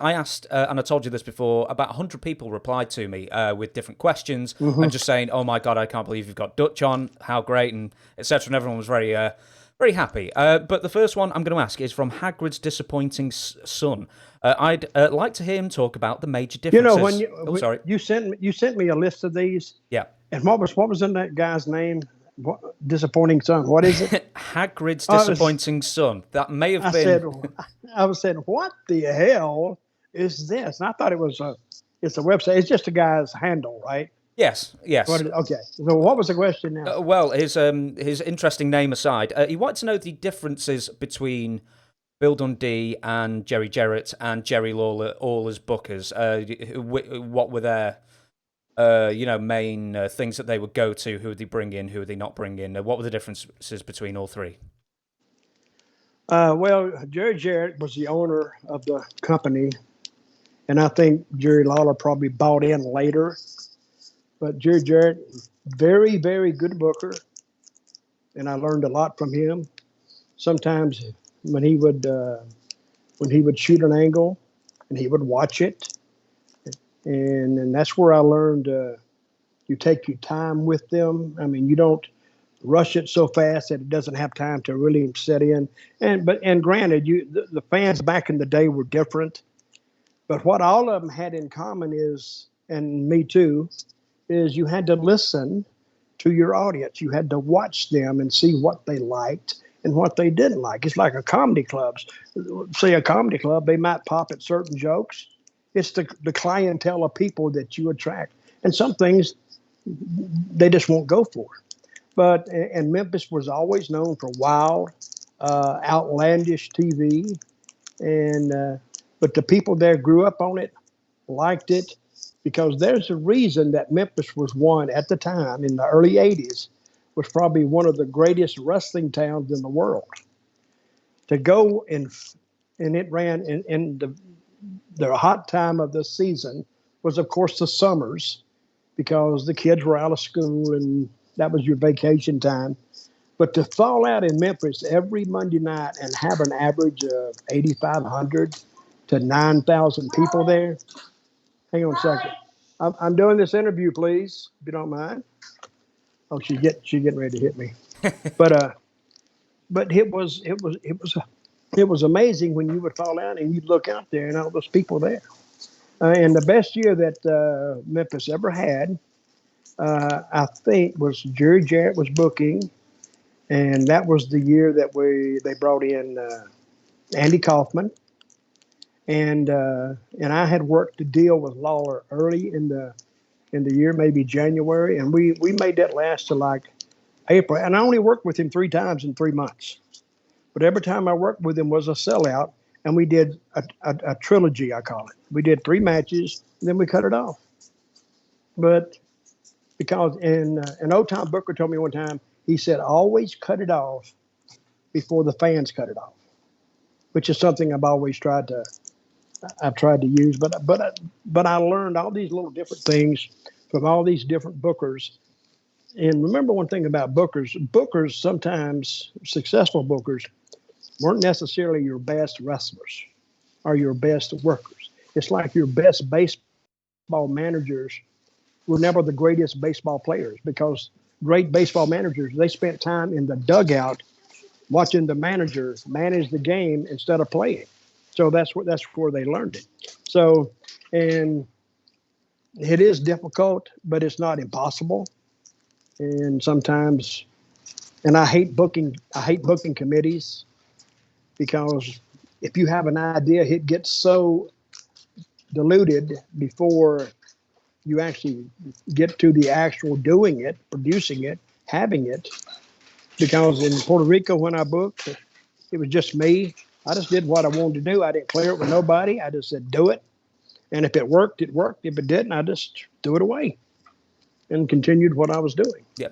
I asked, and I told you this before, about 100 people replied to me with different questions Mm-hmm. and just saying, "Oh my God, I can't believe you've got Dutch on. How great!" and etc. And everyone was very happy. But the first one I'm going to ask is from Hagrid's disappointing son. I'd like to hear him talk about the major You know, when differences. Oh, you sorry. you sent me a list of these, Yeah. and what was in that guy's name? What, disappointing son. What is it? Hagrid's Oh, it's, disappointing son. That may have I been. said, I said, what the hell is this? And I thought it's a website. It's just a guy's handle, right? Yes, yes. Okay. So what was the question now? Well, his interesting name aside, he wanted to know the differences between Bill Dundee and Jerry Jarrett and Jerry Lawler, all as bookers. What were their main things that they would go to? Who would they bring in? Who would they not bring in? What were the differences between all three? Well, Jerry Jarrett was the owner of the company, and I think Jerry Lawler probably bought in later. But Jerry Jarrett, very, very good booker, and I learned a lot from him. Sometimes when he would shoot an angle, and he would watch it, and that's where I learned you take your time with them. I mean, you don't rush it so fast that it doesn't have time to really set in. And granted, the fans back in the day were different, but what all of them had in common is, and me too, is you had to listen to your audience. You had to watch them and see what they liked and what they didn't like. It's like a comedy clubs. Say a comedy club, they might pop at certain jokes. It's the clientele of people that you attract. And some things they just won't go for. But and Memphis was always known for wild, outlandish TV, and but the people there grew up on it, liked it, because there's a reason that Memphis was one at the time in the early '80s, was probably one of the greatest wrestling towns in the world. To go and it ran in the hot time of the season was of course the summers because the kids were out of school and that was your vacation time. But to fall out in Memphis every Monday night and have an average of 8,500 to 9,000 people there. Hang on a second. I'm doing this interview, please, if you don't mind. Oh, she's getting ready to hit me. But but it was amazing when you would fall out and you'd look out there and all those people there. And the best year that Memphis ever had, I think, was Jerry Jarrett was booking, and that was the year that they brought in Andy Kaufman, and I had worked a deal with Lawler early in the year, maybe January, and we made that last to like April, and I only worked with him 3 times in 3 months, but every time I worked with him was a sellout, and we did a trilogy, I call it. We did 3 matches, and then we cut it off, but because an old time booker told me one time, he said, always cut it off before the fans cut it off, which is something I've tried to use. But I learned all these little different things from all these different bookers. And remember one thing about bookers: bookers sometimes successful bookers weren't necessarily your best wrestlers or your best workers. It's like your best baseball managers were never the greatest baseball players because great baseball managers, they spent time in the dugout watching the manager manage the game instead of playing. So that's where they learned it. So, and it is difficult, but it's not impossible. And sometimes, and I hate booking committees because if you have an idea, it gets so diluted before you actually get to the actual doing it, producing it, having it. Because in Puerto Rico, when I booked, it was just me. I just did what I wanted to do. I didn't clear it with nobody. I just said, do it. And if it worked, it worked. If it didn't, I just threw it away and continued what I was doing. Yeah,